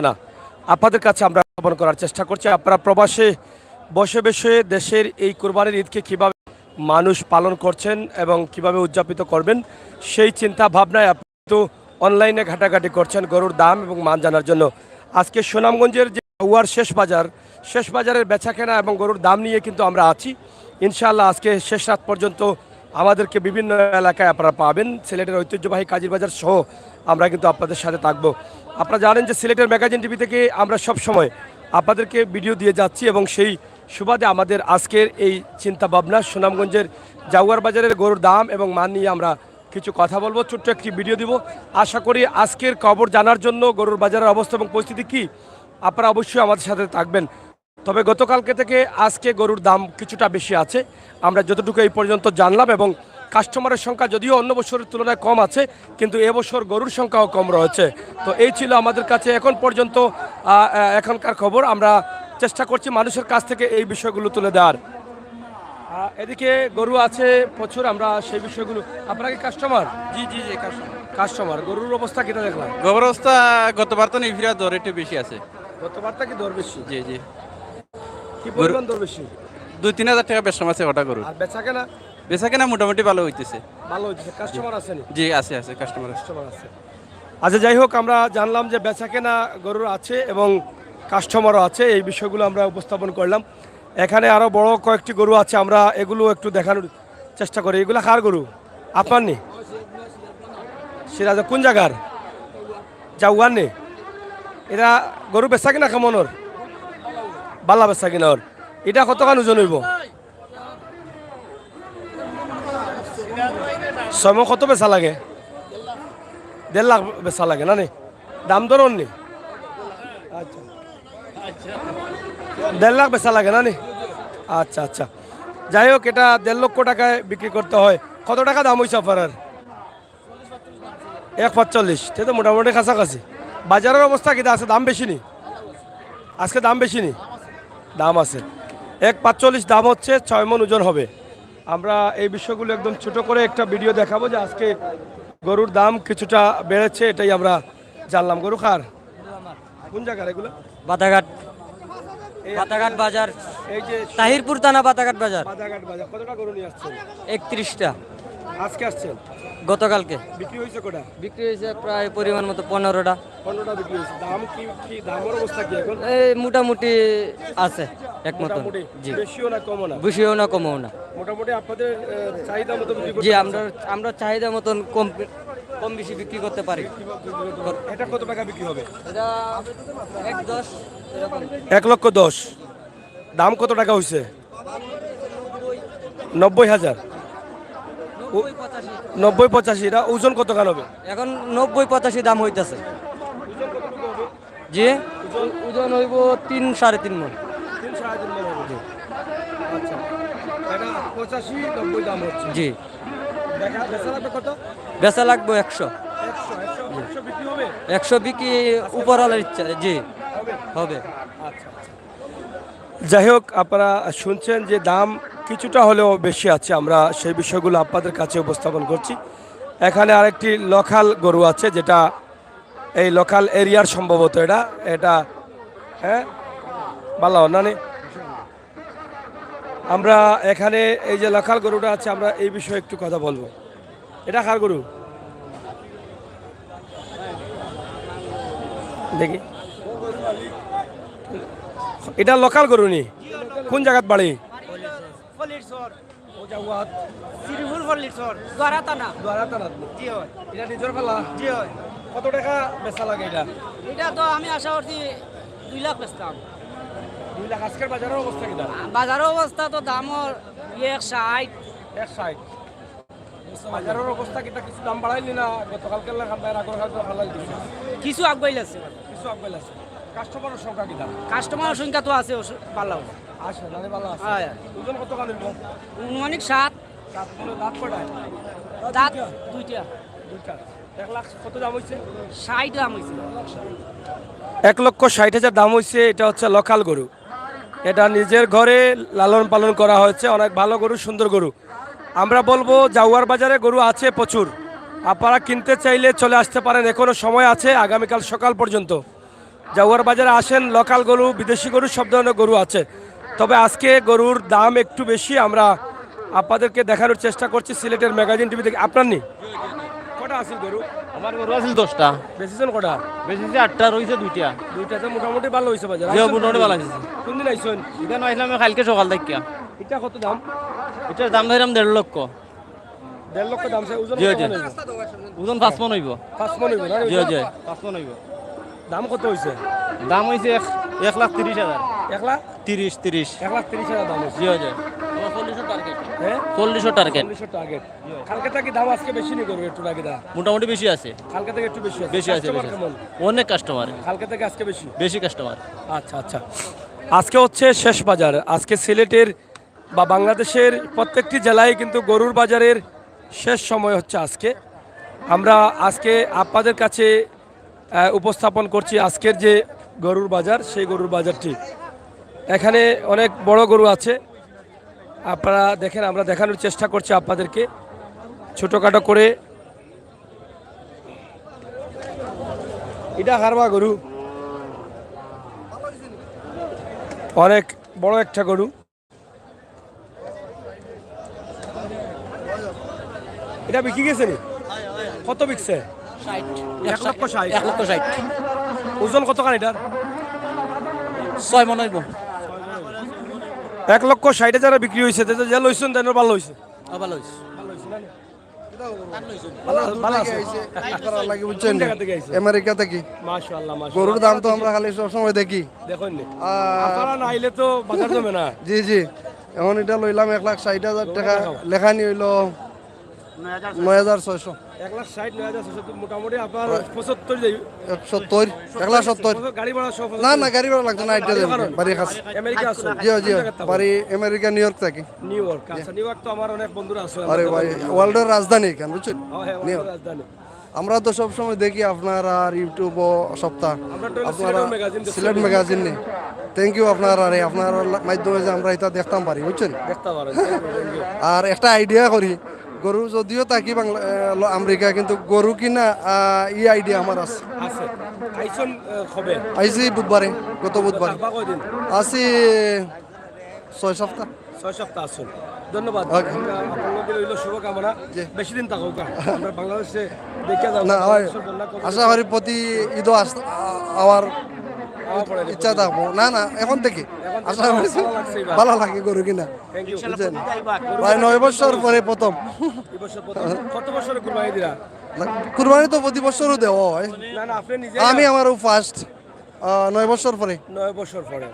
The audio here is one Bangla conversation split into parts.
না আপনাদের কাছে আমরা উপস্থাপন করার চেষ্টা করছি। আপনারা প্রবাসে বসে বসে দেশের এই কোরবানির ঈদকে কীভাবে মানুষ পালন করছেন এবং কিভাবে উদযাপিত করবেন সেই চিন্তা ভাবনায় আপনি তো অনলাইনে ঘাটাঘাটি করছেন গরুর দাম এবং মান জানার জন্য। আজকে সুনামগঞ্জের যে জাউয়ার শেষ বাজারের বেচাকেনা এবং গরুর দাম নিয়ে কিন্তু আমরা আছি। ইনশাআল্লাহ আজকে শেষ রাত পর্যন্ত আমাদেরকে বিভিন্ন এলাকায় আপনারা পাবেন। সিলেটের ঐতিহ্যবাহী কাজীর বাজার সহ আমরা কিন্তু আপনাদের সাথে থাকবো। আপনারা জানেন যে সিলেটের ম্যাগাজিন টিভি থেকে আমরা সব সময় আপনাদেরকে ভিডিও দিয়ে যাচ্ছি এবং সেই সুবাদে আমাদের আজকের এই চিন্তা ভাবনা সুনামগঞ্জের জাউয়ার বাজারের গরুর দাম এবং মান নিয়ে আমরা কিছু কথা বলবো, ছোট্ট একটি ভিডিও দিব। আশা করি আজকের খবর জানার জন্য গরুর বাজারের অবস্থা এবং পরিস্থিতি কি আপনারা অবশ্যই আমাদের সাথে থাকবেন। তবে গতকালকে থেকে আজকে গরুর দাম কিছুটা বেশি আছে, আমরা যতটুকু এই পর্যন্ত জানলাম, এবং কাস্টমারের সংখ্যা যদিও অন্য বছরের তুলনায় কম আছে কিন্তু এবছর গরুর সংখ্যাও কম রয়েছে। তো এই ছিল আমাদের কাছে এখন পর্যন্ত এখনকার খবর। আমরা চেষ্টা করছি মানুষের কাছ থেকে এই বিষয়গুলো তুলে দেওয়ার। এদিকে গরু আছে প্রচুর, আমরা সেই বিষয়গুলো। আপনারা কি কাস্টমার? জি জি জি কাস্টমার। গরুর অবস্থা কিটা দেখলাম? গোবর অবস্থা গতবার তো নিভিরা দর একটু বেশি আছে। গতবারটা কি দর বেশি? জি জি কি পরিমাণ দর বেশি? 2-3 হাজার টাকা বেশ আছে ওটা গরু। আর বেচা কেনা? বেচা কেনা মোটামুটি ভালো হইতেছে। ভালো হচ্ছে। কাস্টমার আছেন? জি আছে আছে কাস্টমার আছে। আচ্ছা, যাই হোক, আমরা জানলাম যে বেচা কেনা গরুর আছে এবং কাস্টমারও আছে, এই বিষয়গুলো আমরা উপস্থাপন করলাম। এখানে আরও বড় কয়েকটি গরু আছে, আমরা এগুলো একটু দেখানোর চেষ্টা করি। এগুলো কার গরু? আপনার নি? সিরাজ কোন জায়গার? জাউয়ার নে? এরা গরু বেচা কিনা কেমন ওর? বালা বেচা কিনা ওর? এটা কতখান ওজন হইব? সময় কত বেচা লাগে? 1.5 লাখ বেচা লাগে না নে? দাম দরন নি? আচ্ছা, 1.5 লাখ বেচা লাগে না নি? আচ্ছা আচ্ছা, যাই হোক, এটা 1.5 লক্ষ টাকায় বিক্রি করতে হয়। কত টাকা দাম হয়েছে আপনার? 1.45। সে তো মোটামুটি কাছাকাছি। বাজারের অবস্থা কিটা আছে? দাম বেশি নি আজকে? দাম বেশি নি? দাম আছে। 1.45 দাম হচ্ছে, 6 মণ ওজন হবে। আমরা এই বিষয়গুলো একদম ছোট করে একটা ভিডিও দেখাবো যে আজকে গরুর দাম কিছুটা বেড়েছে, এটাই আমরা জানলাম। গরু কার? কোন জায়গার এগুলো? বাতাঘাট বাজার, এই যে তাহিরপুর থানা বাতাঘাট বাজার। বাদাঘাট বাজার। কতটা গরু নিয়ে আসছেন? 31টা আজকে আসছেন? গতকালকে বিক্রি হয়েছে কটা? বিক্রি হয়েছে প্রায় পরিমাণ মতো 15টা। 15টা বিক্রি হয়েছে। দাম কি দামের অবস্থা কি এখন? এই মোটামুটি আছে এক মতন। মোটামুটি জি, বেশিও না কমও না? বেশিও না কমও না। মোটামুটি আপনাদের চাহিদা মতো বিক্রি করতে জি, পারছেন? আমরা চাহিদা মতন কম বেশি বিক্রি করতে পারি। এটা কত টাকা বিক্রি হবে? এটা 1.10 এরকম। 1,10,00,000। দাম কত টাকা হয়েছে? 90,000। 90-85। এটা ওজন কত গান হবে? এখন 90-85 দাম হইতাছে। জি, ওজন হইব 3-3.5 মণ। 3-3.5 মণ হবে। আচ্ছা, এটা 85-90 দাম হচ্ছে। জি, বেচা লাগবে কত? বেচা লাগবে 100। 100 বিক্রি হবে? 100 বিক্রি উপরওয়ালার ইচ্ছা। জি, হবে। আচ্ছা, যাই হোক, আপনারা শুনছেন যে দাম কিছুটা হলেও বেশি আছে, আমরা সেই বিষয়গুলো আপনাদের কাছে উপস্থাপন করছি। এখানে আরেকটি লোকাল গরু আছে, যেটা এই লোকাল এরিয়ার সম্ভবত এটা হ্যাঁ ভালো না নে? আমরা এখানে এই যে লোকাল গরুটা আছে, আমরা এই বিষয়ে একটু কথা বলবো। এটা কার গরু দেখি? এটা লোকাল গরু নি? কোন জায়গাত বাড়ি? কত টাকা বেচা লাগে এটা? এটা তো আমি আশা করছি 2 লাখ বেচতাম। 2 লাখ। আজকের বাজারের অবস্থা কিনা? বাজারের অবস্থা তো দামর 160। 160। বাজারের অবস্থা কিটা? কিছু দাম বাড়াইলি না? গতকালকে কিছু আগবাইলাছে। কিছু আপেল আছে। কাস্টমারের সংখ্যা কিটা? কাস্টমার সংখ্যা তো আছে ভালো। আসে না? ভালো আছে। হ্যাঁ, ওজন কত গান হইব? অনেক 7 দাঁত কয়টা? দাঁত 2টা। 2টা। 1 লাখ কত দাম হয়েছে? 60 দাম হয়েছে। 1,60,000 দাম হয়েছে। এটা হচ্ছে লোকাল গরু, এটা নিজের ঘরে লালন পালন করা হয়েছে। অনেক ভালো গরু, সুন্দর গরু। আমরা বলবো জাউয়ার বাজারে গরু আছে প্রচুর, আপনারা কিনতে চাইলে চলে আসতে পারেন, এখনো সময় আছে আগামীকাল সকাল পর্যন্ত। জাগুয়ার বাজারে আসেন, লোকাল গরু, বিদেশি গরু, সব ধরনের গরু আছে। তবে আজকে গরুর দাম একটু বেশি। আমরা আপনাদেরকে দেখানোর চেষ্টা করছি সিলেটের ম্যাগাজিন টিভি থেকে। আপনার নি কটা আছে গরু? আমার গরু আছিল 10টা, বেশিজন কটা? বেশি 8টা রয়েছে 2টা। দুইটাতে মোটামুটি ভালো হয়েছে বাজার। যে মোটামুটি ভালো আছে। কোন দিন আইসেন? এটা নইলাম কালকে সকাল থেকে। এটা কত দাম? এটার দাম ধরলাম 1.5 লক্ষ। 1.5 লক্ষ দাম। ওজন জি, কত জি। হইব? ওজন 5 মণ হইব। 5 মণ হইব না? জি জি 5 মণ হইব। দাম কত হইছে? দাম হইছে 1,30,000। 1 লাখ 30 1,30,000 দাম হইছে। জি জি। আমার 40 টার্গেট। হ্যাঁ 40 টার্গেট। 40 টার্গেট। কালকে থেকে দাম আজকে বেশি নি করবে একটু আগে দাম। মোটামুটি বেশি আছে। কালকে থেকে একটু বেশি আছে। বেশি আছে, কাস্টমার বেশি আছে। কেমন? অনেক কাস্টমার। কালকে থেকে আজকে বেশি। বেশি কাস্টমার। আচ্ছা আচ্ছা। আজকে হচ্ছে শেষ বাজার। আজকে সিলেটের বা বাংলাদেশের প্রত্যেকটি জেলায় কিন্তু গরুর বাজারের শেষ সময় হচ্ছে আজকে। আমরা আজকে আপনাদের কাছে উপস্থাপন করছি আজকের যে গরুর বাজার, সেই গরুর বাজারটি। এখানে অনেক বড় গরু আছে, আপনারা দেখেন। আমরা দেখানোর চেষ্টা করছি আপনাদেরকে ছোটোখাটো করে। এটা হারবা গরু, অনেক বড় একটা গরু। এটা বিক্রি গেছে নি? কত বিকছে? 1,60,000। 1,60,000। ওজন কত খান এটার? 6 মণ হইব। 1,60,000 বিক্রি হয়েছে। যে লইছেন তেন ভালো হয়েছে। ভালো হইছে। ভালো আছে। বুঝছেন কোন জায়গা থেকে আইছে? আমেরিকা থেকে মাশাআল্লাহ মাশাআল্লাহ। গরুর দাম তো আমরা খালি সবসময় দেখি। দেখুন নি, আপনারা না আইলে তো বাজার জমে না। জি জি, এখন এটা লইলাম 1,60,000 টাকা, লেখানি হইল 9,600। 1,60,000 মোটামুটি আপনার 75 যাই। 170, 1,70। গাড়ি ভাড়া সহ না না, গাড়ি ভাড়া লাগতো না, এটা বাড়ি খাস। আমেরিকা আছে? জি জি, বাড়ি আমেরিকা, নিউ ইয়র্ক থেকে। New York. আচ্ছা, নিউ ইয়র্ক তো আমার অনেক বন্ধুরা আছে। আরে ভাই, ওয়ার্ল্ডের রাজধানী এখানে, বুঝছেন? হ্যাঁ, নিউ ওয়ার্ল্ডের রাজধানী। আমরা তো সব সময় দেখি আপনার আর ইউটিউব ও সপ্তাহ আমরা তো আপনারা সিলেট ম্যাগাজিন দেখছি। সিলেট ম্যাগাজিন নেই। থ্যাংক ইউ আপনার, আর আপনার মাধ্যমে যে আমরা এটা দেখতাম পারি, বুঝছেন? দেখতে পারেন। আর একটা আইডিয়া করি, গরু যদিও থাকি বাংলা আমেরিকা, কিন্তু গরু কিনা ই আইডিয়া আমার আছে। আছে আইসন হবে। আইসি বুধবারে, গত বুধবার থাকবা কয়দিন? আসি 6 সপ্তাহ। 6 সপ্তাহ আসুন। ধন্যবাদ। Okay. আপনাদের রইল শুভকামনা। জি। বেশি দিন থাকুক। আমরা বাংলাদেশে দেখে যাবো। না হয়, বাংলাদেশের জন্য কত আশা করি প্রতি ঈদও আমার আওয়া পড়ে না। ইচ্ছা থাকবো। না না, এখন থেকে আশা করি ভালো লাগছে এবার। ভালো লাগে গরু কিনা, Thank you. বুঝছেন? প্রায় 9 বছর পরে প্রথম। এই বছর কত বছরে কুরবানি দিরা? কুরবানি তো প্রতি বছরও দেওয়া হয়। না না, আপনি নিজে আমি আমারও ফার্স্ট 9 বছর পরে। 9 বছর পরে।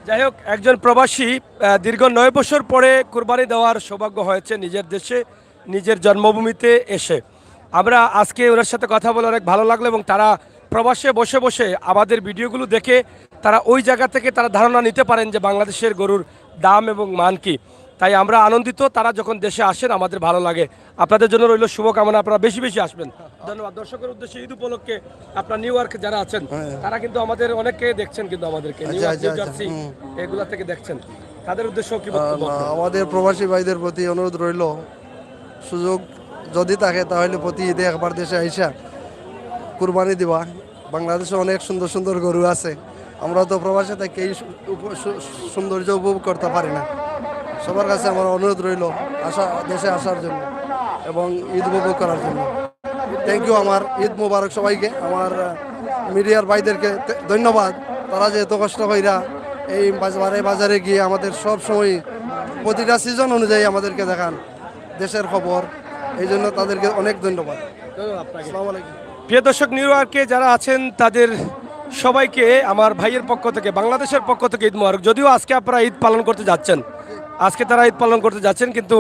যাই হোক, একজন প্রবাসী দীর্ঘ 9 বছর পরে কুরবানি দেওয়ার সৌভাগ্য হয়েছে নিজের দেশে, নিজের জন্মভূমিতে এসে। আমরা আজকে ওনার সাথে কথা বলে অনেক ভালো লাগলো, এবং তারা প্রবাসে বসে বসে আমাদের ভিডিওগুলো দেখে তারা ওই জায়গা থেকে তারা ধারণা নিতে পারেন যে বাংলাদেশের গরুর দাম এবং মান কি। তাই আমরা আনন্দিত, তারা যখন দেশে আসেন আমাদের ভালো লাগে। আপনাদের জন্য রইল শুভকামনা, আপনারা বেশি বেশি আসবেন। ধন্যবাদ। দর্শকের উদ্দেশ্যে ঈদ উপলক্ষে আপনার নিউ ইয়র্ক যারা আছেন তারা কিন্তু আমাদের অনেকে দেখছেন, কিন্তু আমাদেরকে নিউ ইয়র্ক, নিউ জার্সি এগুলা থেকে দেখছেন, তাদের উদ্দেশ্য কি বক্তব্য? আমাদের প্রবাসী ভাইদের প্রতি অনুরোধ রইল, সুযোগ যদি থাকে তাহলে প্রতি ঈদে একবার দেশে আইসা কুরবানি দিবা। বাংলাদেশে অনেক সুন্দর সুন্দর গরু আছে, আমরা তো প্রবাসে থেকে এই সৌন্দর্য উপভোগ করতে পারি না। সবার কাছে আমার অনুরোধ রইল দেশে আসার জন্য এবং ঈদ উপভোগ করার জন্য। Thank you. আমার ঈদ মুবারক সবাইকে। আমার মিডিয়ার ভাইদেরকে ধন্যবাদ, তারা যে এত কষ্ট কইরা এই বাজারে গিয়ে আমাদের সব সময় প্রতিটা সিজন অনুযায়ী আমাদেরকে দেখান দেশের খবর, এই জন্য তাদেরকে অনেক ধন্যবাদ। আসসালামু আলাইকুম। প্রিয় দর্শক, নিউ ইয়র্কে যারা আছেন তাদের সবাইকে আমার ভাইয়ের পক্ষ থেকে, বাংলাদেশের পক্ষ থেকে ঈদ মুবারক। যদিও আজকে আপনারা ঈদ পালন করতে যাচ্ছেন, আজকে তারা ঈদ পালন করতে যাচ্ছেন, কিন্তু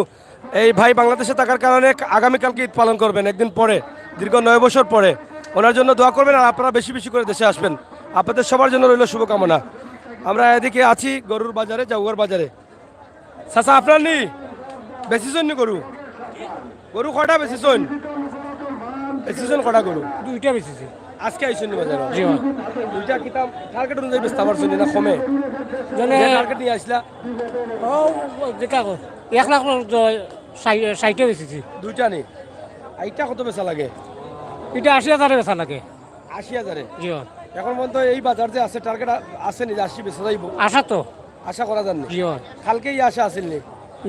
এই ভাই বাংলাদেশে থাকার কারণে আগামীকালকে ঈদ পালন করবেন, একদিন পরে, দীর্ঘ 9 বছর পরে। ওনার জন্য দোয়া করবেন, আর আপনারা বেশি বেশি করে দেশে আসবেন। আপনাদের সবার জন্য রইল শুভকামনা। আমরা এদিকে আছি গরুর বাজারে, জাগুয়ার বাজারে। চাচা, আপনার নি বেশিজন নি গরু? গরু কটা বেশিজন? বেশিজন কটা গরু? 2টা বেচেছি। আজকে আইসেন বাজারে? জি। দুইটা কিতাব টার্গেট অনুযায়ী বেচতে পারছেন না কমে? জানে টার্গেট নিয়ে আসলা? ও যেটা 1,60,000 বেচেছি। দুইটা নি। এইটা কত বেচা লাগে? এটা 80,000 বেচা লাগে। 80,000? জি। এখন পর্যন্ত এই বাজার যে আছে টার্গেট আসেনি যে 80 বেচা যাইব আশা তো আশা করা যায়নি জি হয়। কালকেই আশা আসেননি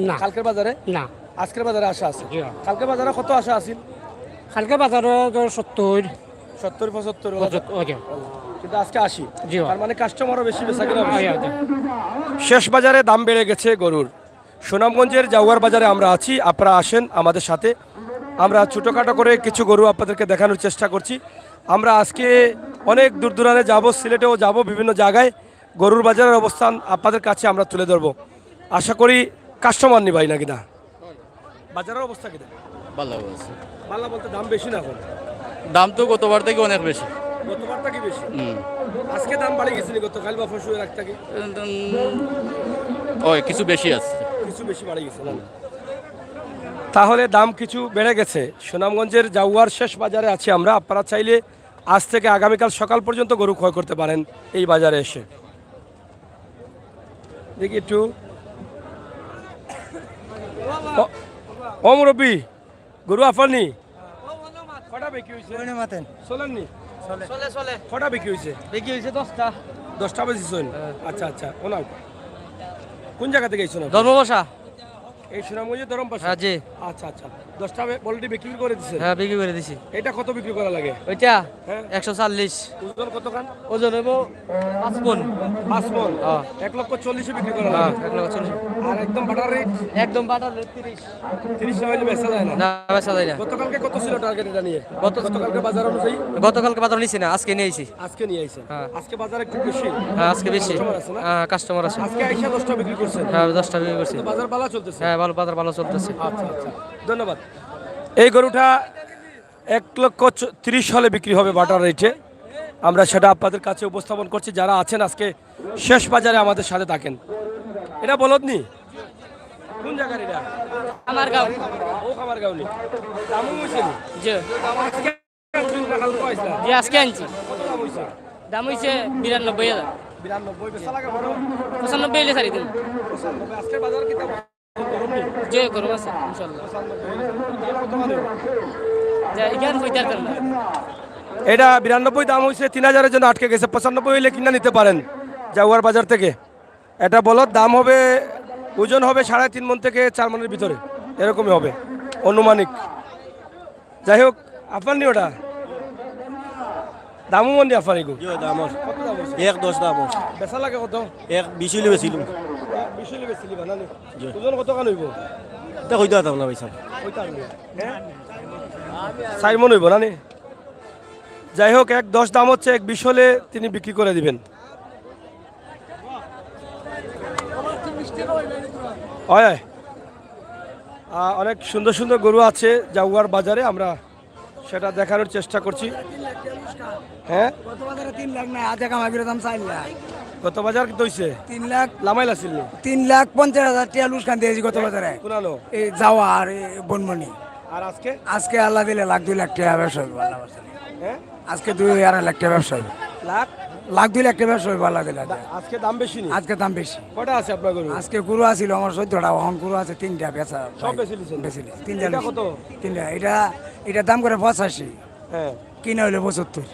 না কালকের বাজারে না আজকের বাজারে আশা আছে জি হয়। কালকের বাজারে কত আশা আছিল কালকে বাজারে 70 70 75 ওজন কিন্তু আজকে 80 জি। তার মানে কাস্টমারও বেশি বেচা কিনা বেশি। হয়, হয়। শেষ বাজারে দাম বেড়ে গেছে গরুর সুনামগঞ্জের জাউয়ার বাজারে আমরা আছি আপনারা আসেন আমাদের সাথে আমরা ছোটোখাটো করে কিছু গরু আপনাদেরকে দেখানোর চেষ্টা করছি আমরা আজকে অনেক দূর দূরান্তে যাব সিলেটেও যাব বিভিন্ন জায়গায় গরুর বাজারের অবস্থান আপনাদের কাছে আমরা তুলে ধরবো আশা করি কাস্টমার নিবাই নাকি না বাজারের অবস্থা কিনা ভালো আছে পাল্লা বলতে দাম বেশি না এখন দাম তো গতবার থেকে অনেক বেশি গতবারটা কি বেশি আজকে দাম বাড়ি গেছিল গতকাল বা পরশু এর একটা কি ওই কিছু বেশি আছে কিছু বেশি বাড়ি গেছে না তাহলে দাম কিছু বেড়ে গেছে সুনামগঞ্জের জাউয়ার শেষ বাজারে আছি আমরা আপনারা চাইলে আজ থেকে আগামীকাল সকাল পর্যন্ত গরু ক্রয় করতে পারেন এই বাজারে এসে দেখি একটু মুরব্বী গরু আফারনি কটা বিক্রি হয়েছে চলেননি কটা বিক্রি হয়েছে বিক্রি হয়েছে 10টা 10টা বেশি আচ্ছা আচ্ছা ওনাও কোন জায়গা থেকে গেছো না ধর্মবসা এই সুনামগঞ্জের দরম পাশে হ্যাঁ জি আচ্ছা আচ্ছা 10টা অলরেডি বিক্রি করে দিছে হ্যাঁ বিক্রি করে দিছি এটা কত বিক্রি করা লাগে ওইটা হ্যাঁ 140 ওজন কত খান ওজন হইব 5 মণ 5 মণ হ্যাঁ 1,40,000 বিক্রি করা হ্যাঁ লাগে 140 আর একদম বাটার রেট একদম বাটার 30 30 টাকা হইলে বেচা যায় না না বেচা যায় না গতকালকে কত ছিল টার্গেট এটা নিয়ে গতকালকে বাজার অনুযায়ী গতকালকে বাজার নিছি না আজকে নিয়ে আইছি আজকে নিয়ে আইছেন হ্যাঁ। আজকে বাজার একটু বেশি হ্যাঁ আজকে বেশি কাস্টমার আছে না? হ্যাঁ কাস্টমার আছে আজকে আইসা 10টা বিক্রি করছেন হ্যাঁ 10টা বিক্রি করছি তো বাজার ভালো চলতেছে হ্যাঁ ভালো বাজার ভালো চলতেছে আচ্ছা আচ্ছা ধন্যবাদ এই গরুটা 1,30,000 হলে বিক্রি হবে বাটার রেটে আমরা সেটা আপনাদের কাছে উপস্থাপন করছি যারা আছেন আজকে শেষ বাজারে আমাদের সাথে থাকেন এটা বলদনি কোন জায়গার এটা আমার গাঁও ও খাবার গাউনি দামও হইছে নি জি আজকে কাল কইছলা জি আজকে আনছি কত দাম হইছে দাম হইছে 92,000 92 বেচা লাগে বড় 95 এলে সারি দিন 95 আজকে বাজার কি দাম গরম নি জি গরম আছে ইনশাআল্লাহ 95 কত মানে যে জ্ঞান হইতার কারণ এটা 92 দাম হইছে 3000 এর জন্য আটকে গেছে 95 হইলে কিনা নিতে পারেন জাউয়ার বাজার থেকে এটা বলদ দাম হবে ওজন হবে 3.5 মণ থেকে 4 মণের ভিতরে এরকমই হবে অনুমানিক যাই হোক আপনারনি ওটা দামও মন দিয়ে আপনার দামর কত দাম হইছে 1.10 দামর বেচা লাগে কত 1.20 হইলে বেচিলুম 20 হলে বেচলি বানানি ওজন কত কান হইব তা কইতা দাম না পয়সা ওইটা হ্যাঁ 4 মণ হইব না নি যাই হোক 1.10 দাম হচ্ছে 1.20 হলে তিনি বিক্রি করে দিবেন হয় অনেক সুন্দর সুন্দর গরু আছে জাউয়ার বাজারে আমরা সেটা দেখানোর চেষ্টা করছি হ্যাঁ গত বাজারে 3 লাখ না আধা কামাই করে দাম 4 লাখ গত বাজার কি হইছে 3 লাখ লামাইল আছিল নি 3,50,000 টাকা লুসকান দিয়েছি গত বাজারে কোনালো এই যাওয়া আর এই বনমনি আর আজকে আজকে আল্লাহ দিলে লাখ 2 লাখ টাকা ব্যবসা হবে আল্লাহ বাঁচালে। হ্যাঁ আজকে 2.5 লাখ টাকা ব্যবসা হবে লাখ লাখ 2 লাখ টাকা ব্যবসা হবে আল্লাহ দিলে আজকে দাম বেশি নি আজকে দাম বেশি কটা আছে আপনার গরু আজকে গুরু আছিল আমার 14টা এখন গুরু আছে 3টা বেচা সব বেশি লিছেন বেশি এটা কত 3টা এটা দাম করে 85 হ্যাঁ কিনা হইলে 75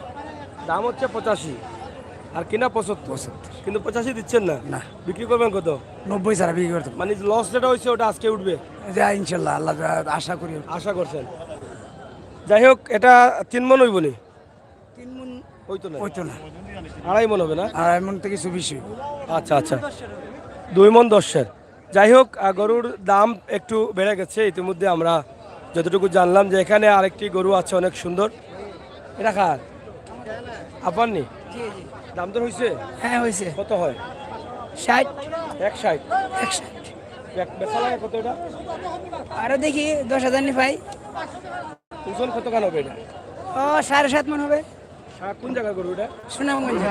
দাম হচ্ছে 85 আর কিনা 75 কিন্তু 85 দিচ্ছেন না না বিক্রি করবেন কত 90 ছাড়া বিক্রি করতে মানে লস যেটা হয়েছে ওটা আজকে উঠবে যা ইনশাল্লাহ আল্লাহ আশা করি আশা করছেন যাই হোক এটা 3 মণ হইব নি 3 মণ হইতো না হইতো না 2.5 মণ হবে না আর এমন তো কিছু বেশি আচ্ছা আচ্ছা 2 মণ 10-এর যাই হোক গরুর দাম একটু বেড়ে গেছে ইতিমধ্যে আমরা যতটুকু জানলাম যে এখানে আরেকটি গরু আছে অনেক সুন্দর এটা কার আপনার নি দাম তো হয়েছে হ্যাঁ হয়েছে কত হয় 60 160 বেচা লাগে কত এটা আরো দেখি 10,000 নি ভাই ওজন কত কান হবে এটা ও 7.5 মণ হবে কোন জায়গার গরু এটা সুনামগঞ্জ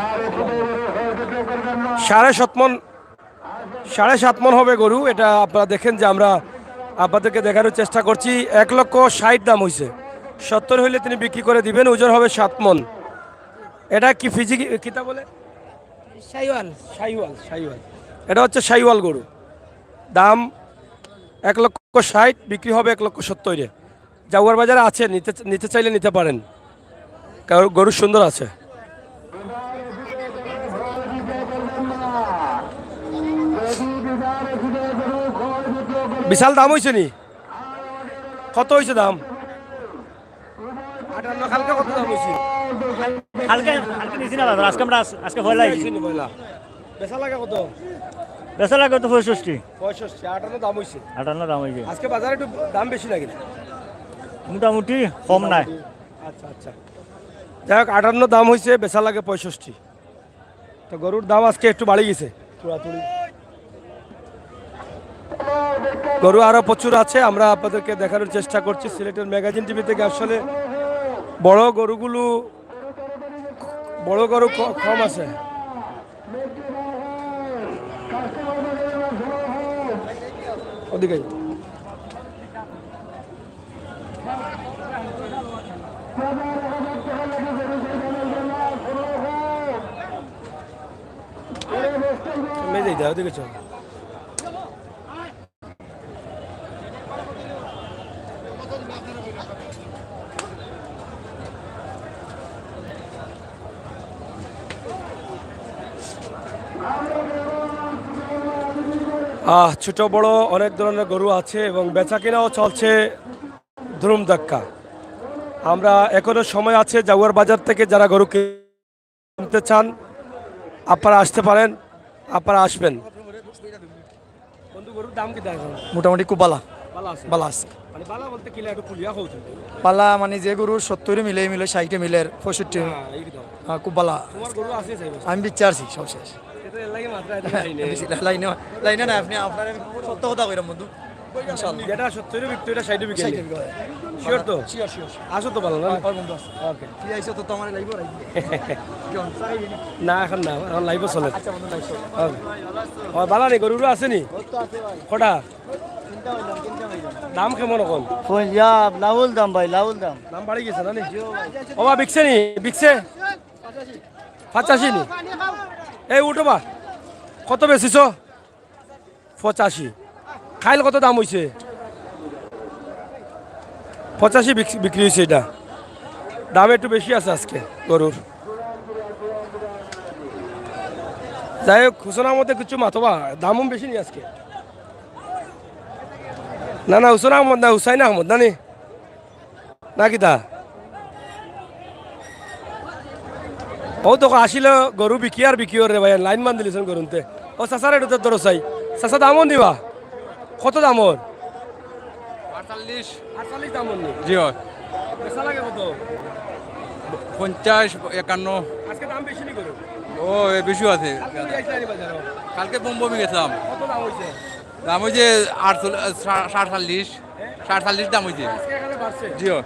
7.5 মণ 7.5 মণ হবে গরু এটা আপনারা দেখেন যে আমরা আপনাদেরকে দেখানোর চেষ্টা করছি 1,60,000 দাম হয়েছে 70 হইলে তিনি বিক্রি করে দিবেন ওজন হবে 7 মণ এটা কি ফিজি কিতা বলে শাইওয়াল শাহিওয়াল এটা হচ্ছে শাহিওয়াল গরু দাম 1,60,000 বিক্রি হবে 1,70,000 জাউয়ার বাজারে আছে নিতে চাইলে নিতে পারেন কারণ গরু সুন্দর আছে বিশাল দাম হয়েছে নি? কত হয়েছে দাম? 58 কালকে কত দাম হয়েছে? কালকে নিছি না বাজার, আজকে আমরা আজকে ভয় বেচা লাগে কত? বেচা লাগে তো 65 58 দাম হয়েছে। 58 দাম হয়ে আজকে বাজারে একটু দাম বেশি লাগে না? মোটামুটি কম নাই। আচ্ছা আচ্ছা, যাই হোক 58 দাম হয়েছে, বেচা লাগে 65। তো গরুর দাম আজকে একটু বাড়ি গেছে পুরাপুরি। গরু আরো প্রচুর আছে, আমরা আপনাদেরকে দেখানোর চেষ্টা করছি সিলেটের ম্যাগাজিন টিভি থেকে। আসলে বড় গরু কম আছে। ওদিকে মেয়ে দেয়, ওদিকে চল। ছোট বড় অনেক ধরনের গরু আছে এবং বেচা কেনাও চলছে ধুম ধাক্কা। আমরা এখনো সময় আছে, জাগুয়ার বাজার থেকে যারা গরু কিনতে চান আপনারা আসতে পারেন, আপনারা আসবেন। বন্ধু গরুর দাম কি দেয়? মোটামুটি খুব ভালো আছে। ভালো আছে। মানে বালা বলতে কিলা একটু কুলিয়া হচ্ছে। পালা মানে যে গরু 70 মিলে 60 মিলে 65 খুব ভালো। তোমার গরু আছে চাইবে? আমি বিচারছি সব শেষ। এটা এর লাগি মাত্রা এটা লাইনে। লাইনে না, আপনি আপনার সত্য কথা কইরাম বন্ধু ইনশাআল্লাহ। যেটা 70 বিক্রি এটা 60 বিক্রি। শিওর তো? শিওর আসো তো ভালো না? বন্ধু আছে। ওকে, কি আইছো তো তোমার লাইভ না এখন না, এখন লাইভ চলে। আচ্ছা বন্ধু লাইভ ওকে, ও বালা নি গরু আছে নি? কটা? দাম কেমন এখন? লাউল দাম ভাই, লাউল দাম। দাম বাড়ি গেছে না নি? ও বা বিকছে নি? বিকছে 85 নি? এই উঠো বা, কত বেচিছ? 85। খাইল কত দাম হয়েছে? 85 বিক্রি হয়েছে। এটা দাম একটু বেশি আছে আজকে গরুর। যাই হোক, হুসনার মধ্যে কিছু মাতবা, দামও বেশি নি আজকে। না না, হুসন আহমদ না, হুসাইন আহমদ না নি? নাকি তা? ও তো আসিল গরু বিকি আর বিকি রে ভাই, লাইন মান দিলিছেন গরুতে। ও চাচার এটা তোর চাই, চাচা দামও দিবা? কত দামর? 48 দামর নি? জি হয়। বেচা লাগে কত? 50 51। আজকে দাম বেশি নি গরু? ও বেশি আছে। কালকে বোম্বমি গেছিলাম। কত দাম হয়েছে? দাম হয়েছে 48 দাম হয়েছে। আজকে এখানে বাড়ছে? জিও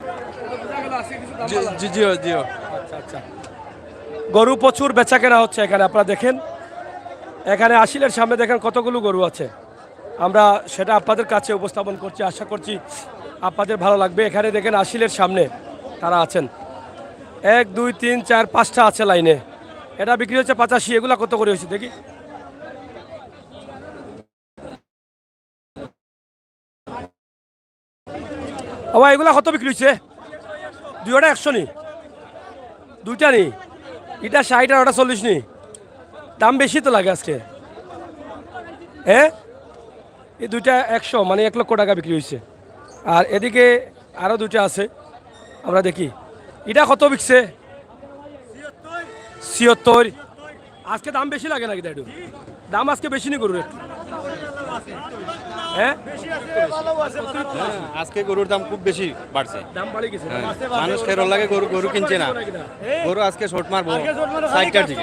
জিও জিও। আচ্ছা আচ্ছা, গরু প্রচুর বেচা কেনা হচ্ছে এখানে। আপনারা দেখেন এখানে আসিলের সামনে দেখেন কতগুলো গরু আছে। আমরা সেটা আপনাদের কাছে উপস্থাপন করছি, আশা করছি আপনাদের ভালো লাগবে। এখানে দেখেন আসিলের সামনে তারা আছেন, 1 2 3 4 5টা আছে লাইনে। এটা বিক্রি হচ্ছে 85। এগুলা কত করে হয়েছে দেখি? ও এগুলা কত বিক্রি হয়েছে? দুইটা 100 নি? দুইটা নি? এটা 60 আর ওটা 40 নি? দাম বেশি তো লাগে আজকে। হ্যাঁ, এই দুইটা 100 মানে 1 লক্ষ টাকা বিক্রি হয়েছে। আর এদিকে আরো দুইটা আছে, আমরা দেখি এটা কত বিকছে? 76। আজকে দাম বেশি লাগে নাকি? একটু দাম আজকে বেশি নি গরুর একটু? হ্যাঁ, আজকে গরুর দাম খুব বেশি বাড়ছে। দাম বাড়ি গেছে। মানুষ খেরো লাগে গরু কিনছে না। গরু আজকে শর্ট মারবো 60টার দিকে।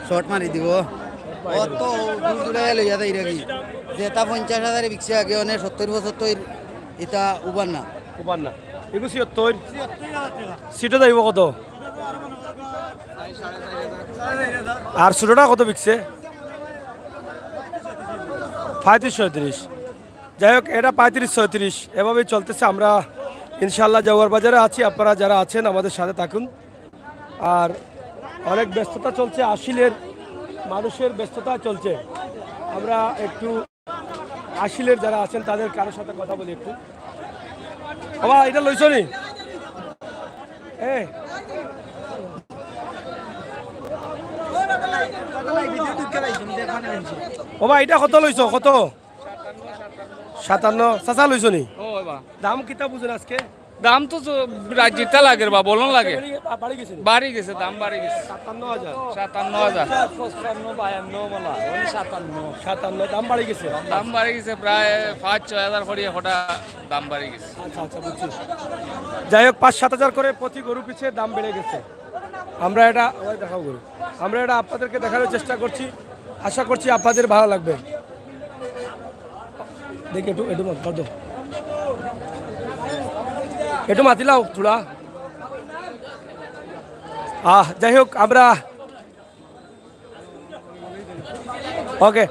শর্ট মারি দিব অত দূরে লইয়া দেই রাখি যেটা 50,000 বিকছে আগে অনেক 70 75 এটা উবার না উপার না এগুলো 76। সিটে যাইব কত? আর ছোটটা কত বিকছে? 35 37। যাই হোক, এটা 35 37 এভাবেই চলতেছে। আমরা ইনশাল্লাহ জাগুয়ার বাজারে আছি, আপনারা যারা আছেন আমাদের সাথে থাকুন। আর অনেক ব্যস্ততা চলছে, আসিলের মানুষের ব্যস্ততা চলছে। আমরা একটু আসিলের যারা আছেন তাদের কারোর সাথে কথা বলি একটু। বাবা এটা লইছ নি? ও ভাই এটা কত লইছো কত 57 চাচা লইছো নি ও বা দাম কিতা বুঝেন আজকে দাম তো জিতা লাগে বা বলন লাগে বাড়ি গেছে বাড়ি গেছে দাম বাড়ি গেছে 57000 57 দাম বাড়ি গেছে দাম বাড়ি গেছে প্রায় 5-6 হাজার করে হঠাৎ দাম বাড়ি গেছে আচ্ছা আচ্ছা বুঝছি যাই হোক 5-7 হাজার করে প্রতি গরু পিছে দাম বেড়ে গেছে আমরা এটা ওই দেখাও গরু আমরা এটা আপনাদেরকে দেখানোর চেষ্টা করছি আশা করছি আপনাদের ভালো লাগবে দেখি একটু একটু মত দাও একটু মাতিলাও থোড়া যাই হোক আমরা ওকে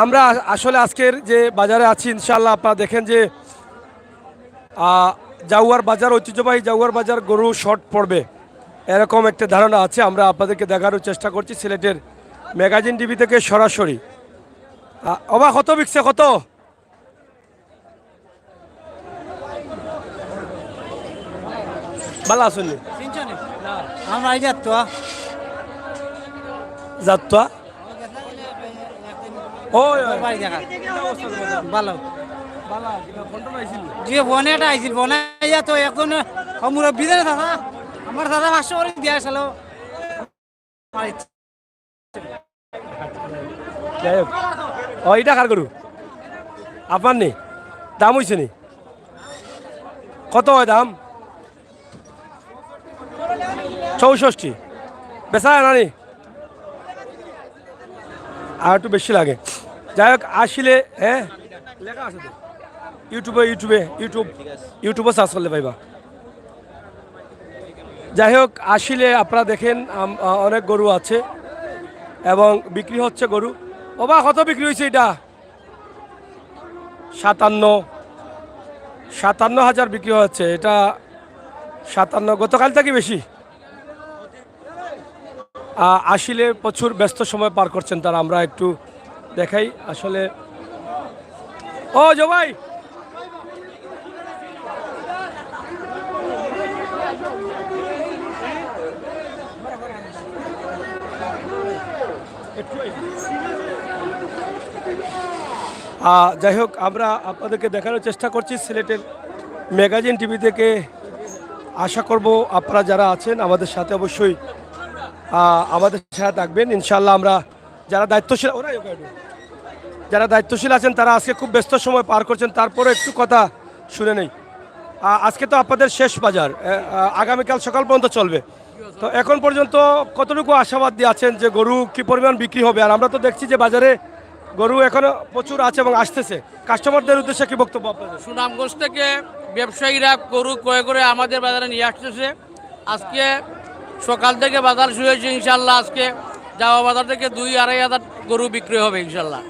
আমরা আসলে আজকের যে বাজারে আছি ইনশাআল্লাহ আপনারা দেখেন যে জাউয়ার বাজার ঐতিহ্যবাহী জাউয়ার বাজার গরু শর্ট পড়বে এরকম একটা ধারণা আছে আমরা আপনাদেরকে দেখানোর চেষ্টা করছি সিলেটের ম্যাগাজিন টিভি থেকে সরাসরি অবা কত বিকছে কত ভালো আসুন আমরা এই যাত যাত্রা ওই বাড়ি দেখা ভালো বালা ফোনটা আইছিল যে বনে এটা আইছিল বনে যাত একজন সমুদ্র বিদায় দাদা আমার দাদা 500 করে দিয়ে আসলো যাই হোক এটা কার গরু আপনার নি দাম হয়েছে নি কত হয় দাম 64 বেচা নানি আর একটু বেশি লাগে যাই হোক আসলে হ্যাঁ লেখা আছে তো ইউটিউবে সার্চ করলে পাইবা যাই হোক আসলে আপনারা দেখেন অনেক গরু আছে এবং বিক্রি হচ্ছে গরু ওবা কত বিক্রি হয়েছে এটা 57,000 বিক্রি হচ্ছে এটা 57 গতকাল থেকে বেশি আসলে প্রচুর ব্যস্ত সময় পার করছেন তারা আমরা একটু দেখাই আসলে ও জবাই যাই হোক আমরা আপনাদেরকে দেখানোর চেষ্টা করছি সিলেটের ম্যাগাজিন টিভি থেকে আশা করব আপনারা যারা আছেন আমাদের সাথে অবশ্যই আমাদের সাথে থাকবেন ইনশাল্লাহ আমরা যারা দায়িত্বশীল আছেন তারা আজকে খুব ব্যস্ত সময় পার করছেন তারপরে একটু কথা শুনে নেই আজকে তো আপনাদের শেষ বাজার আগামীকাল সকাল পর্যন্ত চলবে তো এখন পর্যন্ত কতটুকু আশাবাদ দিয়ে আছেন যে গরু কি পরিমাণ বিক্রি হবে আর আমরা তো দেখছি যে বাজারে গরু এখনো প্রচুর আছে এবং আসতেছে কাস্টমারদের উদ্দেশ্যে কি বক্তব্য আপনাদের সুনামগঞ্জ থেকে ব্যবসায়ীরা গরু ক্রয় করে আমাদের বাজারে নিয়ে আসতেছে আজকে সকাল থেকে বাজার শুরু হয়েছে ইনশাল্লাহ আজকে যাওয়া বাজার থেকে 2-2.5 হাজার গরু বিক্রি হবে ইনশাল্লাহ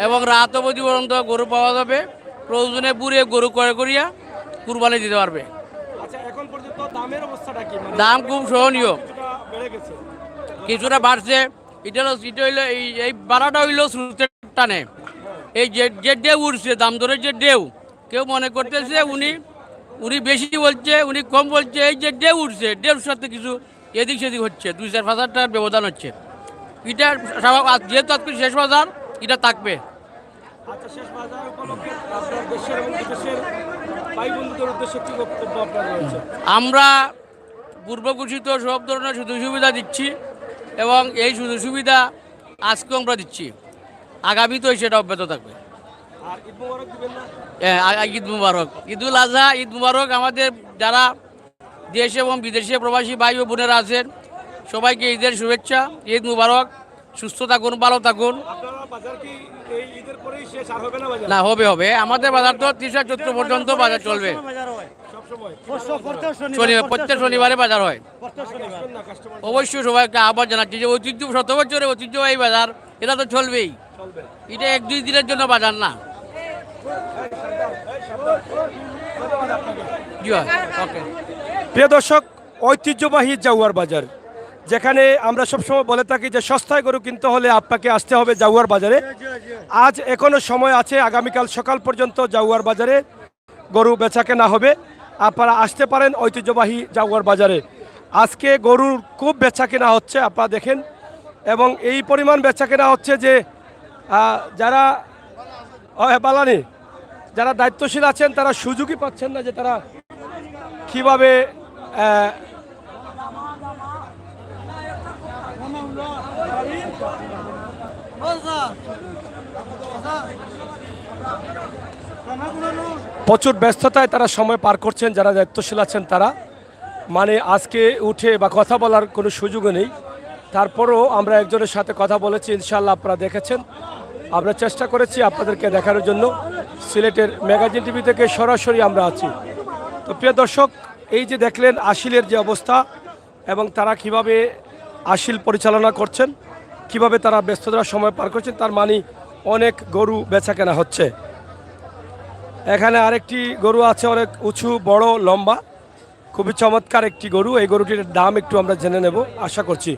এবং রাত অবধি পর্যন্ত গরু পাওয়া যাবে প্রয়োজনে বুড়ে গরু ক্রয় করিয়া কুরবানি দিতে পারবে আচ্ছা এখন পর্যন্ত দামের অবস্থাটা কি দাম খুব সহনীয় বেড়ে গেছে কিছুটা বাড়ছে এটা হইলো এই বাড়াটা হইলো স্রোতের টানে এই যে ঢেউ উঠছে দাম ধরে যে ঢেউ কেউ মনে করতেছে উনি বেশি বলছে উনি কম বলছে এই যে ঢেউ উঠছে ঢেউর সাথে কিছু এদিক সেদিক হচ্ছে 2-4 হাজার টাকার ব্যবধান হচ্ছে এটা যেহেতু আজকে শেষ বাজার এটা থাকবে আচ্ছা শেষ বাজার উপলক্ষে আপনার দেশের এবং বিদেশের ভাই বন্ধুদের উদ্দেশ্যে কি বক্তব্য আপনার রয়েছে আমরা পূর্ব ঘোষিত সব ধরনের সুযোগ সুবিধা দিচ্ছি এবং এই সুযোগ সুবিধা আজকেও আমরা দিচ্ছি আগামীতেও সেটা অব্যাহত থাকবে আর ঈদ মোবারক দিবেন না ঈদ মুবারক ঈদুল আজহা ঈদ মুবারক আমাদের যারা দেশ এবং বিদেশে প্রবাসী ভাই ও বোনেরা আছেন সবাইকে ঈদের শুভেচ্ছা ঈদ মুবারক সুস্থ থাকুন ভালো থাকুন আপনারা বাজার কি এই ঈদের পরেই শেষ আর হবে না বাজার না হবে আমাদের বাজার তো 30 চৈত্র পর্যন্ত বাজার চলবে সব সময় শনিবার প্রত্যেক শনিবারে বাজার হয় অবশ্যই সবাইকে আহ্বান জানাচ্ছি যে ঐতিহ্য 7 বছরের ঐতিহ্যবাহী বাজার এটা তো চলবেই এটা 1-2 দিনের জন্য বাজার না জি ওকে প্রিয় দর্শক ঐতিহ্যবাহী জাউয়ার বাজার যেখানে আমরা সবসময় বলে থাকি যে সস্তায় গরু কিনতে হলে আপনাকে আসতে হবে জাউয়ার বাজারে আজ এখনো সময় আছে আগামীকাল সকাল পর্যন্ত জাউয়ার বাজারে গরু বেচাকেনা হবে আপনারা আসতে পারেন ঐতিহ্যবাহী জাউয়ার বাজারে আজকে গরুর খুব বেচাকেনা হচ্ছে আপনারা দেখেন এবং এই পরিমাণ বেচা কেনা হচ্ছে যে যারা বালানি যারা দায়িত্বশীল আছেন তারা সুযোগই পাচ্ছেন না যে তারা কিভাবে প্রচুর ব্যস্ততায় তারা সময় পার করছেন যারা দায়িত্বশীল আছেন তারা, মানে আজকে উঠে বা কথা বলার কোনো সুযোগও নেই। তারপরও আমরা একজনের সাথে কথা বলেছি, ইনশাআল্লাহ আপনারা দেখেছেন। আমরা চেষ্টা করেছি আপনাদেরকে দেখানোর জন্য। সিলেটের ম্যাগাজিন টিভি থেকে সরাসরি আমরা আছি। তো প্রিয় দর্শক, এই যে দেখলেন আশিলের যে অবস্থা এবং তারা কিভাবে আশিল পরিচালনা করছেন, কিভাবে তারা ব্যস্ততার সময় পার করছেন, তার মানে অনেক গরু বেচা কেনা হচ্ছে। এখানে আরেকটি গরু আছে, অনেক উঁচু বড় লম্বা, খুবই চমৎকার একটি গরু। এই গরুটির দাম একটু আমরা জেনে নেব আশা করছি।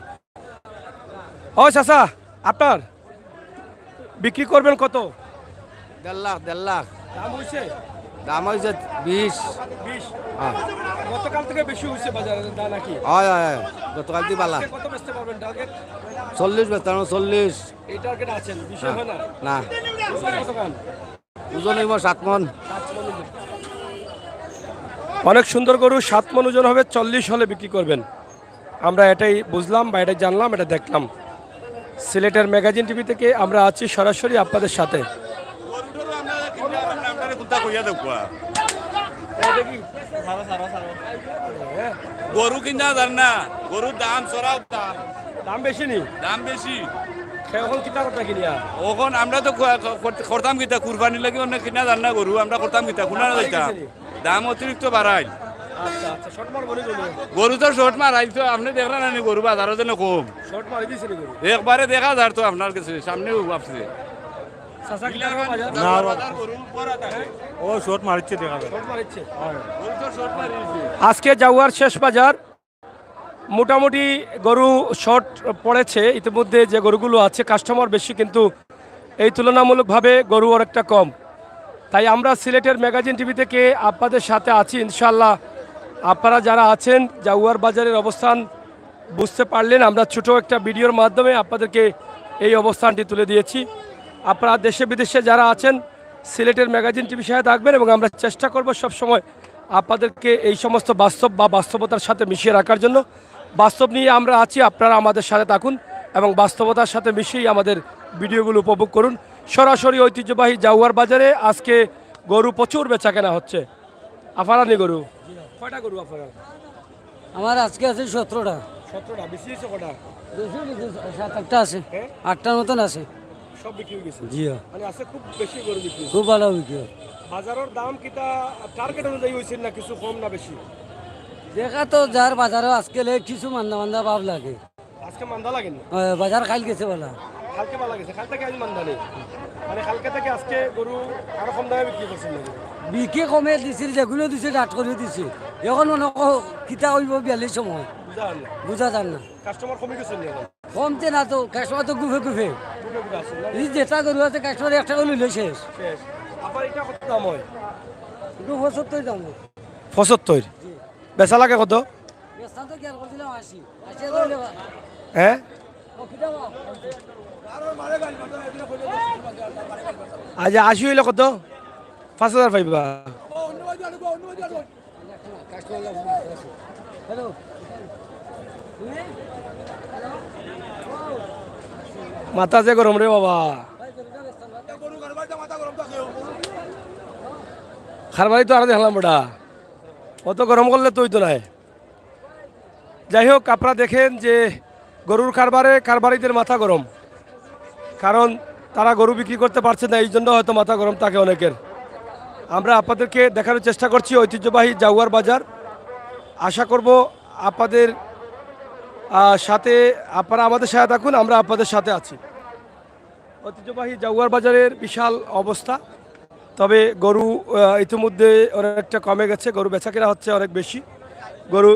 ও চাচা, আপনার বিক্রি করবেন কত? 1.5 লাখ 1.5 লাখ দাম হয়েছে? দাম হয়েছে 20। 20? গতকাল থেকে বেশি হয়েছে বাজারে দাম নাকি? হয় হয়, গতকাল দিয়ে বালা। কত বেচতে পারবেন টার্গেট? 40 বেতানো 40। এই টার্গেট আছেন? বিষয় হয় না? না, কত খান? ওজন হইব 7 মন। অনেক সুন্দর গরু, 7 মন ওজন হবে, 40 হলে বিক্রি করবেন। আমরা এটাই বুঝলাম বা এটাই জানলাম, এটা দেখলাম। সিলেটের ম্যাগাজিন টিভি থেকে আমরা আছি সরাসরি আপনাদের সাথে। গরু কিনা জান না, গরুর দাম চড়াও দাম বেশি নি? দাম বেশি। এখন কিনা কথা কিনিয়া ওখন আমরা তো করতাম কিতা কুরবানি লাগি অনেক কিনা জান না গরু আমরা করতাম কিতা কুনা যাইতাম, দাম অতিরিক্ত বাড়াই। আচ্ছা আচ্ছা, শর্ট মার বলে দিলে। গরু তো শর্ট মারাই তো আপনি দেখলেন না, গরু বাজারও যেন কম শর্ট মারি দিছে নি গরু? একবারে দেখা যার তো আপনার কাছে সামনেও আপনি চাচা কিনা বাজার? ও শর্ট মারছে দেখা যায়। শর্ট মারিছে। গরু তো শর্ট মারিছে। আজকে জাউয়ার শেষ বাজার, মোটামুটি গরু শর্ট পড়েছে। ইতিমধ্যে যে গরুগুলো আছে কাস্টমার বেশি, কিন্তু এই তুলনামূলকভাবে গরু অনেকটা কম। তাই আমরা সিলেটের ম্যাগাজিন টিভি থেকে আপনাদের সাথে আছি। ইনশাআল্লাহ আপনারা যারা আছেন জাউয়ার বাজারের অবস্থান বুঝতে পারলেন। আমরা ছোট একটা ভিডিওর মাধ্যমে আপনাদেরকে এই অবস্থানটি তুলে দিয়েছি। আপনারা দেশে বিদেশে যারা আছেন সিলেটের ম্যাগাজিন টিভির সাথে থাকবেন এবং আমরা চেষ্টা করব সবসময় আপনাদেরকে এই সমস্ত বাস্তব বা বাস্তবতার সাথে মিশিয়ে রাখার জন্য। বাস্তব নিয়ে আমরা আছি, আপনারা আমাদের সাথে থাকুন এবং বাস্তবতার সাথে মিশিয়েই আমাদের ভিডিওগুলো উপভোগ করুন। সরাসরি ঐতিহ্যবাহী জাউয়ার বাজারে আজকে গরু প্রচুর বেচা কেনা হচ্ছে। আফারানি গরু কয়টা গরু আপনার? আমার আজকে আছে 17টা। 17টা? বেশি হয়েছে কটা? বেশি 7-8টা আছে, 8টার মতন আছে। সব বিক্রি হয়ে গেছে? জি, মানে আছে খুব বেশি গরু বিক্রি। খুব ভালো বিক্রি। বাজারের দাম কিটা টার্গেট অনুযায়ী হয়েছে না কিছু কম না বেশি? দেখা তো যার বাজারে আজকে কিছু মান্দা মান্দা ভাব লাগে। আজকে মান্দা লাগেনি? বাজার খাইল গেছে বলা, কালকে ভালো লাগেছে, কাল থেকে আজ মান্দা নেই, মানে কালকে থেকে আজকে গরু আরো কম দামে বিক্রি করছেন নাকি? বিকে কমে দিছিল, যেগুলো দিছে ডাট করে দিছে। এখন মনে কিতা হইব বিয়ালির সময় বুঝা যান না। কাস্টমার কমে গেছেন এখন? কমতে না তো, কাস্টমার তো গুফে গুফে। এই যেটা গরু আছে কাস্টমার একটা করে লইলে শেষ। আপনার এটা কত দাম হয়? 75 দাম। 75? বেচা লাগে কত? বেচা তো কেয়ার করছিলাম 80। 80 হ্যাঁ, আজ 80 হইলে কত? 5000 পাইবা। মাথা যে গরম রে বাবা, খারবারি তো আর দেখলাম ওটা, অত গরম করলে তুই তো নাই। যাই হোক, আপনারা দেখেন যে গরুর কারবারিদের মাথা গরম, কারণ তারা গরু বিক্রি করতে পারছে না, এই জন্য হয়তো মাথা গরম থাকে অনেকের। আমরা আপনাদেরকে দেখানোর চেষ্টা করছি ঐতিহ্যবাহী জাউয়ার বাজার। আশা করব আপনাদের সাথে আপনারা আমাদের সাথে থাকুন, আমরা আপনাদের সাথে আছি। ঐতিহ্যবাহী জাউয়ার বাজারের বিশাল অবস্থা, তবে গরু ইতিমধ্যে অনেকটা কমে গেছে, গরু বেচা কেনা হচ্ছে অনেক বেশি গরু।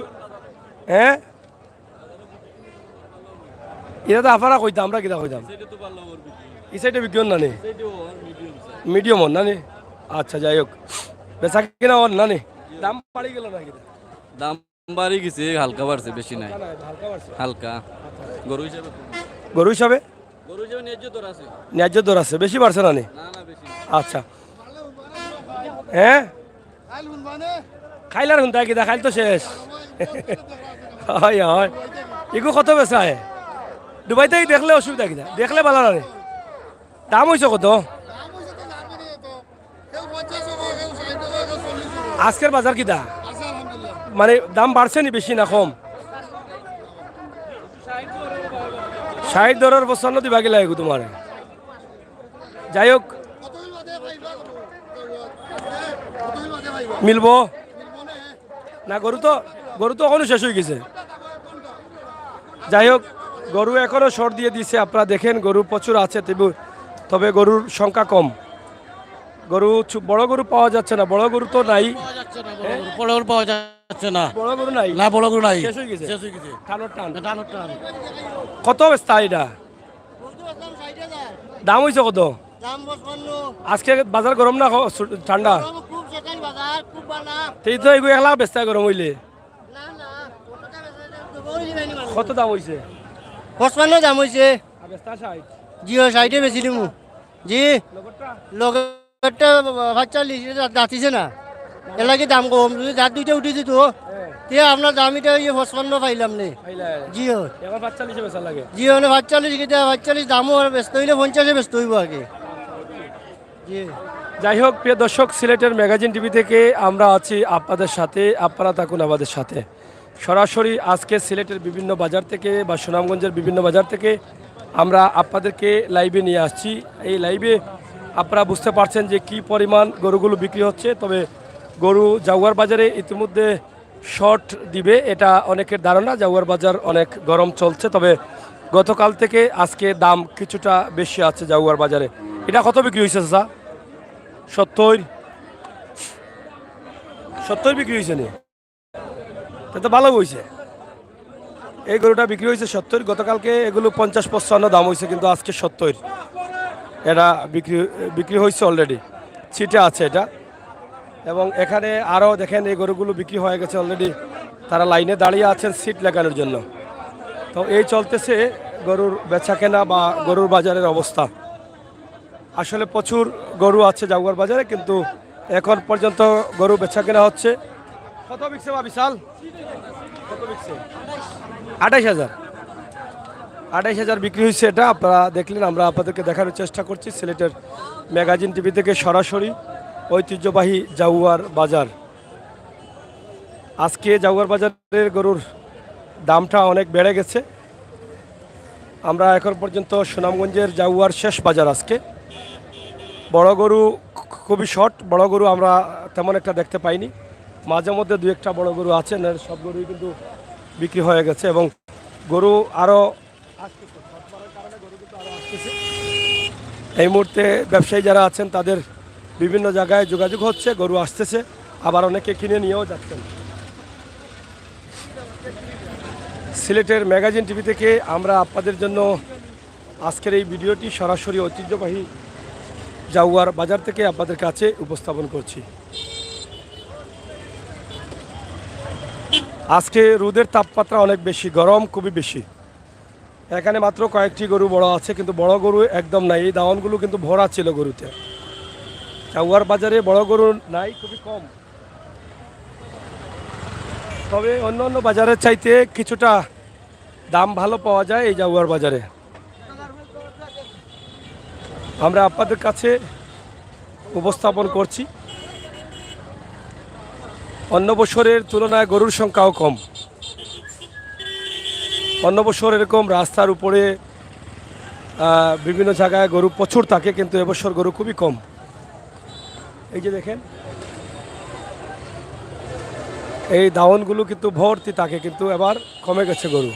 হ্যাঁ, এটা তো আফারা কইতাম, আমরা কিনা কইতাম এই সাইডে বিক্রি না নি, মিডিয়াম না নি? আচ্ছা, যাই হোক, বেচা কিনা ওর না নি, দাম বাড়ি গেল না? দাম বাড়ি গেছে, হালকা বাড়ছে, বেশি নাই, হালকা বাড়ছে। হালকা গরু হিসাবে। গরু হিসাবে গরু যে ন্যায্য দর আছে। ন্যায্য দর আছে, বেশি বাড়ছে না নি? না না বেশি। আচ্ছা হ্যাঁ খাইলার হুন তাই কিনা খাইল তো শেষ হয় হয় এগু কত বেচা হে দুবাইতে দেখলে অসুবিধা কিনা দেখলে ভালো না রে দাম হয়েছে কত আজকের বাজার কিনা মানে দাম বাড়ছে নি বেশি না কম 60 দরের 95 দিবা গেলা এগু তোমার যাই হোক মিলবো না গরু তো এখনো শেষ হয়ে গেছে যাই হোক গরু এখনো শর্ট দিয়ে দিছে আপনারা দেখেন গরু প্রচুর আছে তবে গরুর সংখ্যা কম গরু বড় গরু পাওয়া যাচ্ছে না বড় গরু তো নাই বড় গরু পাওয়া যাচ্ছে না। বড় গরু নাই না বড় গরু নাই। শেষ হয়ে গেছে শেষ হয়ে গেছে। টানোর টান টানো টান। কত বেচতা এটা দাম হয়েছে কত আজকে বাজার গরম না ঠান্ডা এই তো এগুলো একলা বেচতা গরম হইলে কত দাম হয়েছে 55 দাম হয়েছে আর বেচতা 60 জি ও সাইডে বেশি দিমু জি লগটা 45 দাঁতিছে না এলাকি দাম কম যদি দাঁত দুইটা উঠে দিত তে আপনার দাম এটা 55 পাইলাম নে জি ও এবার 45 বেচা লাগে জি মানে 45 কিটা 45 দামও আর ব্যস্ত হইলে 50 ব্যস্ত হইব আগে জি যাই হোক প্রিয় দর্শক সিলেটের ম্যাগাজিন টিভি থেকে আমরা আছি আপনাদের সাথে আপনারা থাকুন আমাদের সাথে সরাসরি আজকে সিলেটের বিভিন্ন বাজার থেকে বা সুনামগঞ্জের বিভিন্ন বাজার থেকে আমরা আপনাদেরকে লাইভে নিয়ে আসছি এই লাইভে আপনারা বুঝতে পারছেন যে কি পরিমাণ গরুগুলো বিক্রি হচ্ছে তবে গরু জাউয়ার বাজারে ইতিমধ্যে শর্ট দিবে এটা অনেকের ধারণা জাউয়ার বাজার অনেক গরম চলছে তবে গতকাল থেকে আজকে দাম কিছুটা বেশি আছে জাউয়ার বাজারে এটা কত বিক্রি হয়েছে স্যার 70 বিক্রি হয়েছে নি তো ভালো হয়েছে এই গরুটা বিক্রি হয়েছে 70 গতকালকে এগুলো 50-55 দাম হয়েছে কিন্তু আজকে 70 এটা বিক্রি হয়েছে অলরেডি ছিটে আছে এটা এবং এখানে আরও দেখেন এই গরুগুলো বিক্রি হয়ে গেছে অলরেডি তারা লাইনে দাঁড়িয়ে আছেন সিট লাগানোর জন্য তো এই চলতেছে গরুর বেচা কেনা বা গরুর বাজারের অবস্থা আসলে প্রচুর গরু আছে জাউয়ার বাজারে কিন্তু এখন পর্যন্ত গরু বেচা কেনা হচ্ছে কত বিকছে বা বিশাল কত বিকছে 28,000 বিক্রি হয়েছে এটা আপনারা দেখলেন আমরা আপনাদেরকে দেখানোর চেষ্টা করছি সিলেটের ম্যাগাজিন টিভি থেকে সরাসরি ঐতিহ্যবাহী জাউয়ার বাজার আজকে জাউয়ার বাজারের গরুর দামটা অনেক বেড়ে গেছে আমরা এখন পর্যন্ত সুনামগঞ্জের জাউয়ার শেষ বাজার আজকে বড় গরু খুবই শর্ট বড় গরু আমরা তেমন একটা দেখতে পাইনি মাঝে মধ্যে দু একটা বড় গরু আছে না সব গরুই কিন্তু বিক্রি হয়ে গেছে এবং গরু আরও এই মুহূর্তে ব্যবসায়ী যারা আছেন তাদের বিভিন্ন জায়গায় যোগাযোগ হচ্ছে গরু আসতেছে আবার অনেকে কিনে নিয়েও যাচ্ছেন সিলেটের ম্যাগাজিন টিভি থেকে আমরা আপনাদের জন্য আজকের এই ভিডিওটি সরাসরি ঐতিহ্যবাহী জাউয়ার বাজার থেকে আপনাদের কাছে উপস্থাপন করছি আজকে রোদের তাপমাত্রা অনেক বেশি গরম খুবই বেশি এখানে মাত্র কয়েকটি গরু বড় আছে কিন্তু বড় গরু একদম নাই এই দাওয়ানগুলো কিন্তু ভরা ছিল গরুতে জাউয়ার বাজারে বড় গরু নাই খুবই কম তবে অন্য অন্য বাজারের চাইতে কিছুটা দাম ভালো পাওয়া যায় এই জাউয়ার বাজারে আমরা আপনাদের কাছে উপস্থাপন করছি অন্য বছরের তুলনায় গরুর সংখ্যাও কম অন্য বছর এরকম রাস্তার উপরে বিভিন্ন জায়গায় গরু প্রচুর থাকে কিন্তু এবছর গরু খুবই কম এই যে দেখেন এই দাওয়ানগুলো কিন্তু ভর্তি থাকে কিন্তু এবার কমে গেছে গরু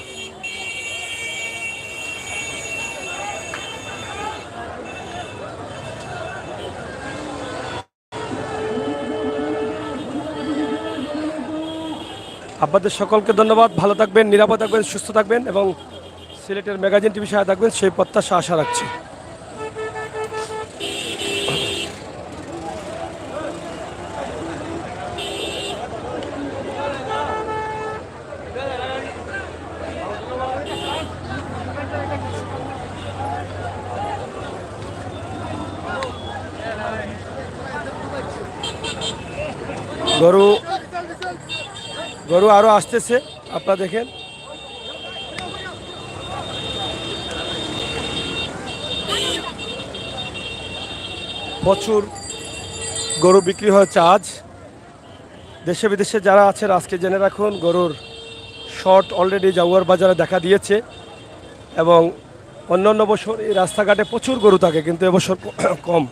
আপনাদের সকলকে ধন্যবাদ ভালো থাকবেন নিরাপদ থাকবেন সুস্থ থাকবেন এবং সিলেটের ম্যাগাজিন টিভি সাথে থাকবেন সেই প্রত্যাশা আশা রাখছি গরু গরু আরও আসতেছে, আপনারা দেখেন। প্রচুর গরু বিক্রি হয়েছে আজ। দেশে বিদেশে যারা আছেন আজকে জেনে রাখুন, গরুর শর্ট অলরেডি জাগুয়ার বাজারে দেখা দিয়েছে এবং অন্যান্য বছর এই রাস্তাঘাটে প্রচুর গরু থাকে, কিন্তু এবছর কম।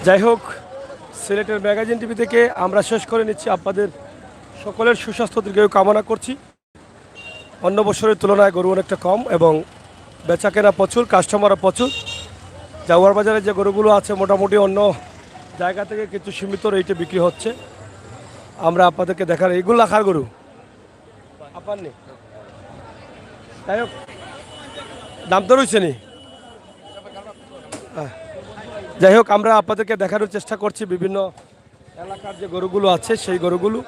যাই হোক, সিলেটের ম্যাগাজিন টিভি থেকে আমরা শেষ করে নিচ্ছি। আপনাদের সকলের সুস্বাস্থ্য দীর্ঘায়ু কামনা করছি। অন্য বছরের তুলনায় গরু অনেকটা কম এবং বেচাকেনা প্রচুর, কাস্টমারও প্রচুর। জাগুয়ার বাজারে যে গরুগুলো আছে মোটামুটি অন্য জায়গা থেকে কিছু সীমিত রেটে বিক্রি হচ্ছে। আমরা আপনাদেরকে দেখার, এইগুলো রাখার গরু আপনার নেই। যাই হোক, দাম তো রয়েছে নি। যাই হোক, আমরা আপনাদেরকে দেখানোর চেষ্টা করছি বিভিন্ন এলাকার যে গরুগুলো আছে সেই গরুগুলো।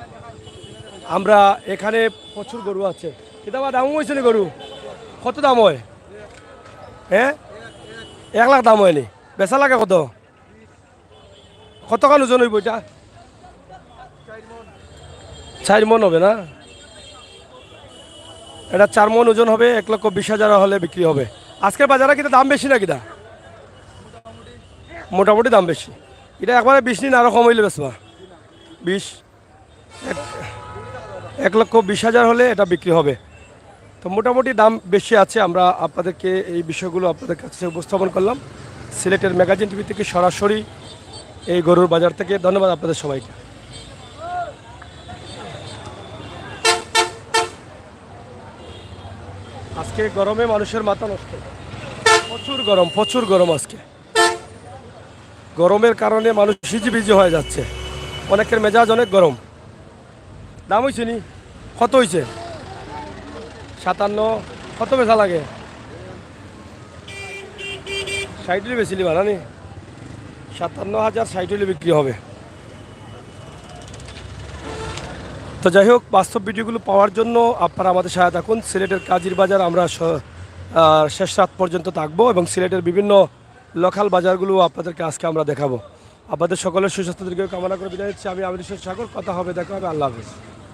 আমরা এখানে প্রচুর গরু আছে। কিন্তু আমার দামও হয়েছে নি গরু? কত দাম হয়? হ্যাঁ, 1 লাখ দাম হয়নি। বেচা লাগে কত? কতখান ওজন হইব এটা? 4 মন হবে না? এটা 4 মন ওজন হবে, 1,20,000 হলে বিক্রি হবে। আজকের বাজারে কিন্তু দাম বেশি না কিনা? মোটামুটি দাম বেশি। এটা একবারে 20 নিন, আরও কম হইলে বেচবা 20, 1,20,000 হলে এটা বিক্রি হবে। তো মোটামুটি দাম বেশি আছে। আমরা আপনাদেরকে এই বিষয়গুলো আপনাদের কাছে উপস্থাপন করলাম সিলেটের ম্যাগাজিন টিভি থেকে সরাসরি এই গরুর বাজার থেকে। ধন্যবাদ আপনাদের সবাইকে। আজকে গরমে মানুষের মাথা নষ্ট, প্রচুর গরম আজকে। গরমের কারণে মানুষ হিজিবিজি হয়ে যাচ্ছে, অনেকের মেজাজ অনেক গরম। দাম হয়েছে নি? কত হয়েছে? 57। কত বেচা লাগে? 60 বেশি লিবা না নি? 57,000 60 বিক্রি হবে। তো যাই হোক, বাস্তব ভিডিওগুলো পাওয়ার জন্য আপনারা আমাদের সহায়তা থাকুন। সিলেটের কাজির বাজার আমরা শেষ রাত পর্যন্ত থাকবো এবং সিলেটের বিভিন্ন লোকাল বাজারগুলো আপনাদেরকে আজকে আমরা দেখাবো। আপনাদের সকলের সুস্বাস্থ্য দীর্ঘায়ু কামনা করে বিদায় নিচ্ছি। আমি আমির হোসেন সাগর। কথা হবে, দেখা হবে। আল্লাহ হাফেজ।